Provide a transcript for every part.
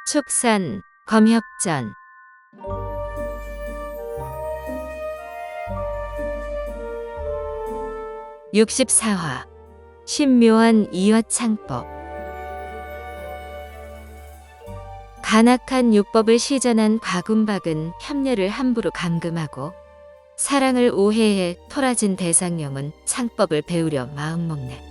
축산, 검협전. 64화 신묘한 이화창법. 간악한 요법을 시전한 과군박은 협례를 함부로 감금하고 사랑을 오해해 토라진 대상령은 창법을 배우려 마음먹네.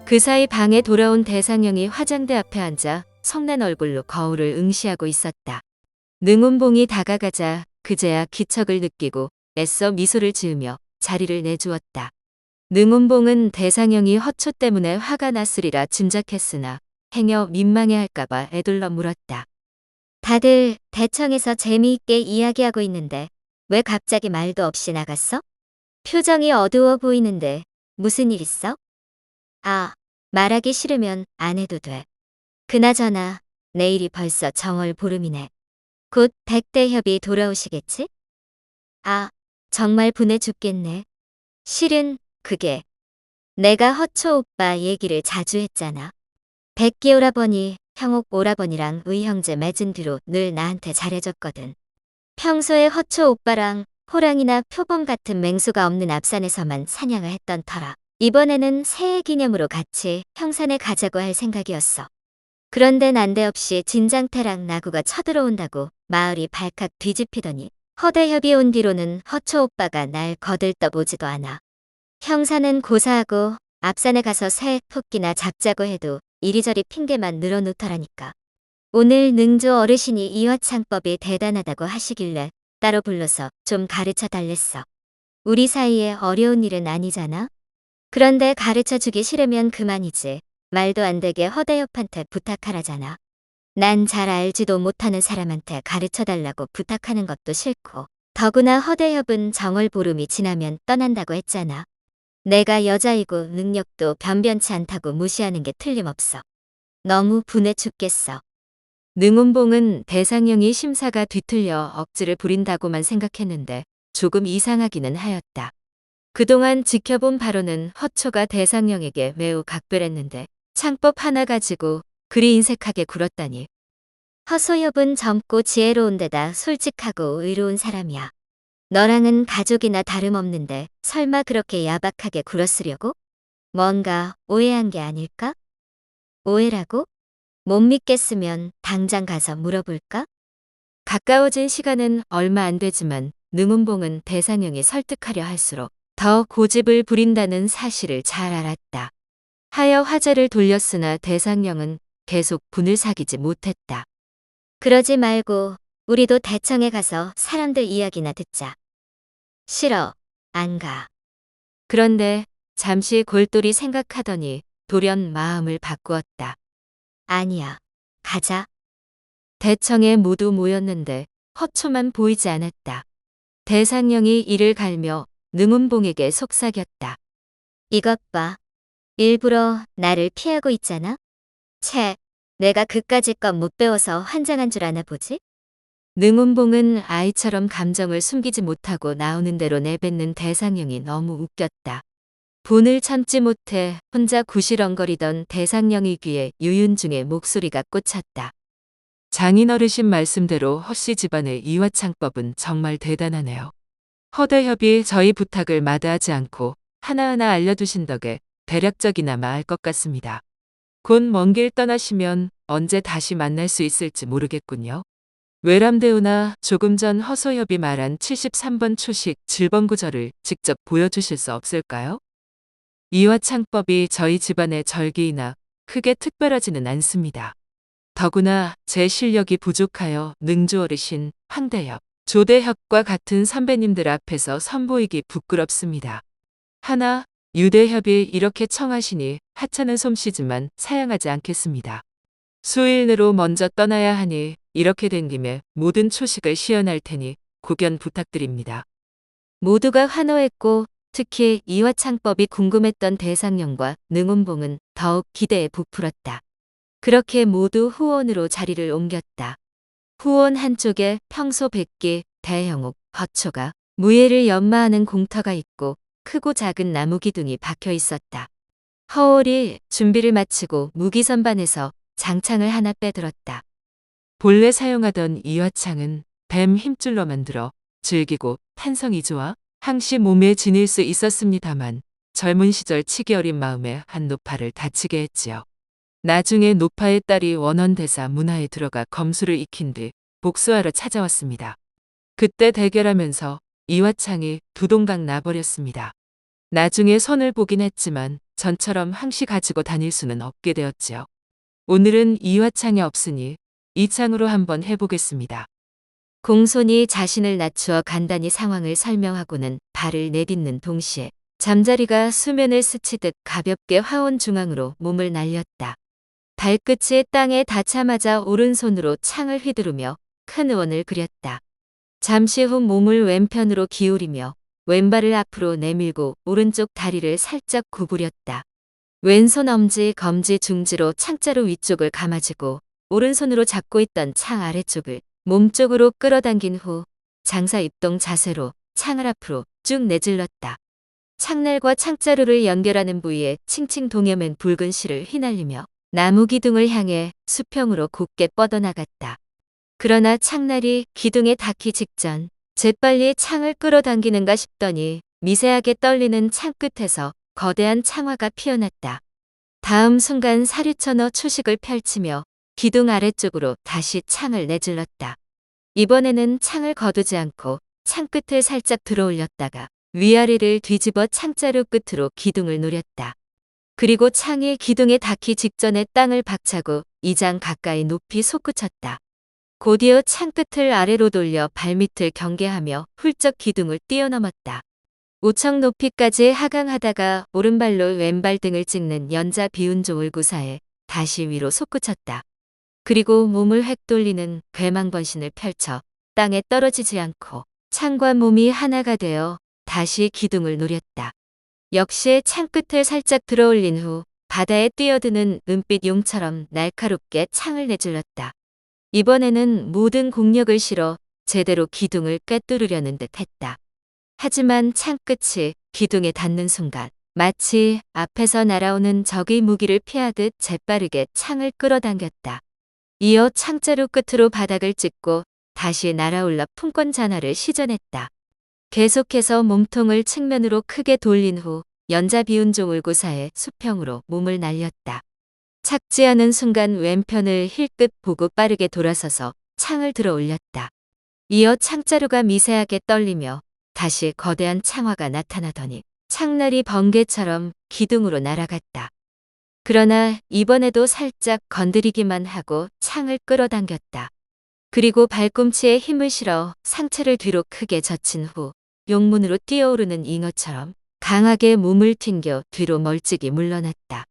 그 사이 방에 돌아온 대상령이 화장대 앞에 앉아 성난 얼굴로 거울을 응시하고 있었다. 능운봉이 다가가자 그제야 기척을 느끼고 애써 미소를 지으며 자리를 내주었다. 능운봉은 대상령이 허초 때문에 화가 났으리라 짐작했으나 행여 민망해할까봐 애둘러 물었다. 다들 대청에서 재미있게 이야기하고 있는데 왜 갑자기 말도 없이 나갔어? 표정이 어두워 보이는데 무슨 일 있어? 아, 말하기 싫으면 안 해도 돼. 그나저나 내일이 벌써 정월 보름이네. 곧 백대협이 돌아오시겠지? 아, 정말 분해 죽겠네. 실은 그게 내가 허초 오빠 얘기를 자주 했잖아. 백기 오라버니, 형옥 오라버니랑 의형제 맺은 뒤로 늘 나한테 잘해줬거든. 평소에 허초 오빠랑 호랑이나 표범 같은 맹수가 없는 앞산에서만 사냥을 했던 터라 이번에는 새해 기념으로 같이 형산에 가자고 할 생각이었어. 그런데 난데없이 진장태랑 나구가 쳐들어온다고 마을이 발칵 뒤집히더니 허대협이 온 뒤로는 허초 오빠가 날 거들떠보지도 않아. 형사는 고사하고 앞산에 가서 새 토끼나 잡자고 해도 이리저리 핑계만 늘어놓더라니까. 오늘 능조 어르신이 이화창법이 대단하다고 하시길래 따로 불러서 좀 가르쳐 달랬어. 우리 사이에 어려운 일은 아니잖아. 그런데 가르쳐 주기 싫으면 그만이지. 말도 안 되게 허대협한테 부탁하라잖아. 난 잘 알지도 못하는 사람한테 가르쳐 달라고 부탁하는 것도 싫고 더구나 허대협은 정월 보름이 지나면 떠난다고 했잖아. 내가 여자이고 능력도 변변치 않다고 무시하는 게 틀림없어. 너무 분해 죽겠어. 능운봉은 대상령이 심사가 뒤틀려 억지를 부린다고만 생각했는데 조금 이상하기는 하였다. 그동안 지켜본 바로는 허초가 대상령에게 매우 각별했는데 창법 하나 가지고 그리 인색하게 굴었다니. 허소엽은 젊고 지혜로운 데다 솔직하고 의로운 사람이야. 너랑은 가족이나 다름없는데 설마 그렇게 야박하게 굴었으려고? 뭔가 오해한 게 아닐까? 오해라고? 못 믿겠으면 당장 가서 물어볼까? 가까워진 시간은 얼마 안 되지만 능운봉은 대상령이 설득하려 할수록 더 고집을 부린다는 사실을 잘 알았다. 하여 화제를 돌렸으나 대상령은 계속 분을 사귀지 못했다. 그러지 말고 우리도 대청에 가서 사람들 이야기나 듣자. 싫어. 안 가. 그런데 잠시 골똘히 생각하더니 돌연 마음을 바꾸었다. 아니야. 가자. 대청에 모두 모였는데 허초만 보이지 않았다. 대상령이 이를 갈며 능운봉에게 속삭였다. 이것 봐. 일부러 나를 피하고 있잖아? 채, 내가 그까짓 것 못 배워서 환장한 줄 아나 보지? 능운봉은 아이처럼 감정을 숨기지 못하고 나오는 대로 내뱉는 대상령이 너무 웃겼다. 분을 참지 못해 혼자 구시렁거리던 대상령의 귀에 유윤중의 목소리가 꽂혔다. 장인어르신 말씀대로 허씨 집안의 이화창법은 정말 대단하네요. 허대협이 저희 부탁을 마다하지 않고 하나하나 알려두신 덕에 대략적이나마 알 것 같습니다. 곧 먼 길 떠나시면 언제 다시 만날 수 있을지 모르겠군요. 외람되우나 조금 전 허소협이 말한 73번 초식 질번구절을 직접 보여주실 수 없을까요? 이화창법이 저희 집안의 절기이나 크게 특별하지는 않습니다. 더구나 제 실력이 부족하여 능조 어르신, 황대협, 조대협과 같은 선배님들 앞에서 선보이기 부끄럽습니다. 하나 유대협이 이렇게 청하시니 하찮은 솜씨지만 사양하지 않겠습니다. 수일내로 먼저 떠나야 하니 이렇게 된 김에 모든 초식을 시연할 테니 고견 부탁드립니다. 모두가 환호했고 특히 이화창법이 궁금했던 대상령과 능운봉은 더욱 기대에 부풀었다. 그렇게 모두 후원으로 자리를 옮겼다. 후원 한쪽에 평소 백기, 대형욱, 허초가, 무예를 연마하는 공터가 있고 크고 작은 나무 기둥이 박혀 있었다. 허월이 준비를 마치고 무기 선반에서 장창을 하나 빼들었다. 본래 사용하던 이화창은 뱀 힘줄로 만들어 즐기고 탄성이 좋아 항시 몸에 지닐 수 있었습니다만 젊은 시절 치기 어린 마음에 한 노파를 다치게 했지요. 나중에 노파의 딸이 원원대사 문화에 들어가 검수를 익힌 뒤 복수하러 찾아왔습니다. 그때 대결하면서 이화창이 두동강 나버렸습니다. 나중에 손을 보긴 했지만 전처럼 항시 가지고 다닐 수는 없게 되었지요. 오늘은 이화창이 없으니 이 창으로 한번 해보겠습니다. 공손이 자신을 낮추어 간단히 상황을 설명하고는 발을 내딛는 동시에 잠자리가 수면을 스치듯 가볍게 화원 중앙으로 몸을 날렸다. 발끝이 땅에 닿자마자 오른손으로 창을 휘두르며 큰 원을 그렸다. 잠시 후 몸을 왼편으로 기울이며 왼발을 앞으로 내밀고 오른쪽 다리를 살짝 구부렸다. 왼손 엄지, 검지, 중지로 창자루 위쪽을 감아주고 오른손으로 잡고 있던 창 아래쪽을 몸쪽으로 끌어당긴 후 장사 입동 자세로 창을 앞으로 쭉 내질렀다. 창날과 창자루를 연결하는 부위에 칭칭 동여맨 붉은 실을 휘날리며 나무 기둥을 향해 수평으로 곧게 뻗어나갔다. 그러나 창날이 기둥에 닿기 직전 재빨리 창을 끌어당기는가 싶더니 미세하게 떨리는 창 끝에서 거대한 창화가 피어났다. 다음 순간 사류천어 초식을 펼치며 기둥 아래쪽으로 다시 창을 내질렀다. 이번에는 창을 거두지 않고 창 끝을 살짝 들어올렸다가 위아래를 뒤집어 창자루 끝으로 기둥을 노렸다. 그리고 창이 기둥에 닿기 직전에 땅을 박차고 2장 가까이 높이 솟구쳤다. 곧이어 창 끝을 아래로 돌려 발밑을 경계하며 훌쩍 기둥을 뛰어넘었다. 5척 높이까지 하강하다가 오른발로 왼발 등을 찍는 연자 비운종을 구사해 다시 위로 솟구쳤다. 그리고 몸을 획 돌리는 괴망번신을 펼쳐 땅에 떨어지지 않고 창과 몸이 하나가 되어 다시 기둥을 노렸다. 역시 창 끝을 살짝 들어올린 후 바다에 뛰어드는 은빛 용처럼 날카롭게 창을 내질렀다. 이번에는 모든 공력을 실어 제대로 기둥을 꿰뚫으려는 듯 했다. 하지만 창 끝이 기둥에 닿는 순간 마치 앞에서 날아오는 적의 무기를 피하듯 재빠르게 창을 끌어당겼다. 이어 창자루 끝으로 바닥을 찍고 다시 날아올라 품권 잔화를 시전했다. 계속해서 몸통을 측면으로 크게 돌린 후 연자 비운종을 구사해 수평으로 몸을 날렸다. 착지하는 순간 왼편을 힐끗 보고 빠르게 돌아서서 창을 들어 올렸다. 이어 창자루가 미세하게 떨리며 다시 거대한 창화가 나타나더니 창날이 번개처럼 기둥으로 날아갔다. 그러나 이번에도 살짝 건드리기만 하고 창을 끌어당겼다. 그리고 발꿈치에 힘을 실어 상체를 뒤로 크게 젖힌 후 용문으로 뛰어오르는 잉어처럼 강하게 몸을 튕겨 뒤로 멀찍이 물러났다.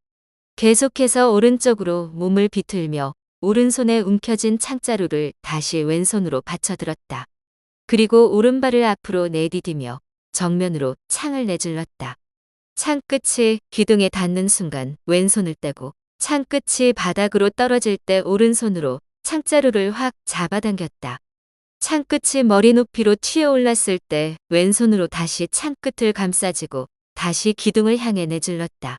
계속해서 오른쪽으로 몸을 비틀며 오른손에 움켜진 창자루를 다시 왼손으로 받쳐들었다. 그리고 오른발을 앞으로 내디디며 정면으로 창을 내질렀다. 창 끝이 기둥에 닿는 순간 왼손을 떼고 창 끝이 바닥으로 떨어질 때 오른손으로 창자루를 확 잡아당겼다. 창 끝이 머리 높이로 튀어올랐을 때 왼손으로 다시 창 끝을 감싸지고 다시 기둥을 향해 내질렀다.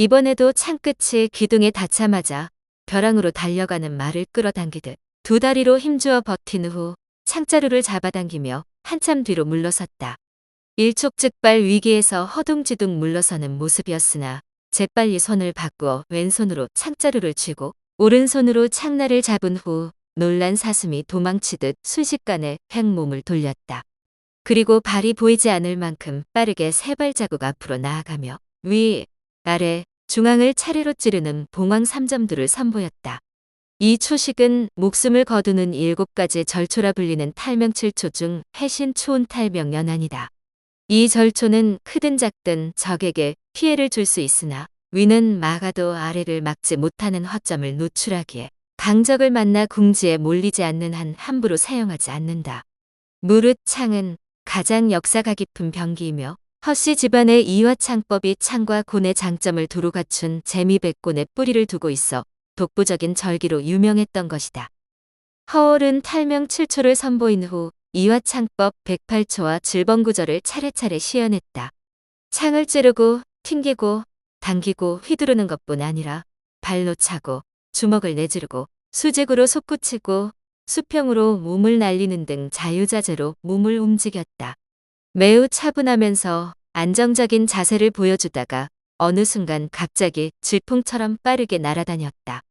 이번에도 창 끝이 기둥에 닿자마자 벼랑으로 달려가는 말을 끌어당기듯 두 다리로 힘주어 버틴 후 창자루를 잡아당기며 한참 뒤로 물러섰다. 일촉즉발 위기에서 허둥지둥 물러서는 모습이었으나 재빨리 손을 바꾸어 왼손으로 창자루를 쥐고 오른손으로 창날을 잡은 후 놀란 사슴이 도망치듯 순식간에 획 몸을 돌렸다. 그리고 발이 보이지 않을 만큼 빠르게 세 발자국 앞으로 나아가며 위, 아래, 중앙을 차례로 찌르는 봉황 3점두를 선보였다. 이 초식은 목숨을 거두는 7가지 절초라 불리는 탈명칠초 중 해신 초운 탈명 연안이다. 이 절초는 크든 작든 적에게 피해를 줄 수 있으나 위는 막아도 아래를 막지 못하는 허점을 노출하기에 강적을 만나 궁지에 몰리지 않는 한 함부로 사용하지 않는다. 무릇 창은 가장 역사가 깊은 병기이며 허씨 집안의 이화창법이 창과 곤의 장점을 두루 갖춘 재미백곤의 뿌리를 두고 있어 독보적인 절기로 유명했던 것이다. 허월은 탈명 7초를 선보인 후 이화창법 108초와 질번구절을 차례차례 시연했다. 창을 찌르고 튕기고 당기고 휘두르는 것뿐 아니라 발로 차고 주먹을 내지르고 수직으로 솟구치고 수평으로 몸을 날리는 등 자유자재로 몸을 움직였다. 매우 차분하면서 안정적인 자세를 보여주다가 어느 순간 갑자기 질풍처럼 빠르게 날아다녔다.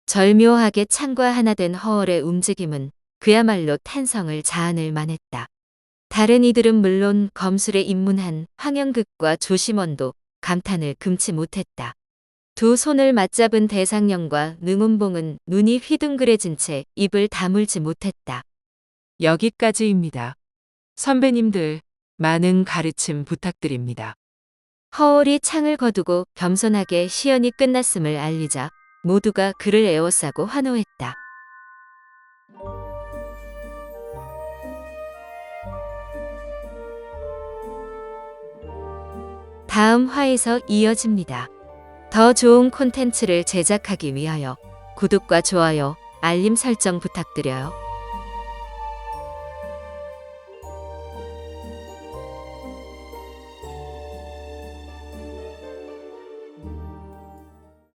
절묘하게 창과 하나 된 허월의 움직임은 그야말로 탄성을 자아낼 만했다. 다른 이들은 물론 검술에 입문한 황영극과 조심원도 감탄을 금치 못했다. 두 손을 맞잡은 대상령과 능운봉은 눈이 휘둥그레진 채 입을 다물지 못했다. 여기까지입니다. 선배님들, 많은 가르침 부탁드립니다. 허월이 창을 거두고 겸손하게 시연이 끝났음을 알리자 모두가 그를 에워싸고 환호했다. 다음 화에서 이어집니다. 더 좋은 콘텐츠를 제작하기 위하여 구독과 좋아요, 알림 설정 부탁드려요.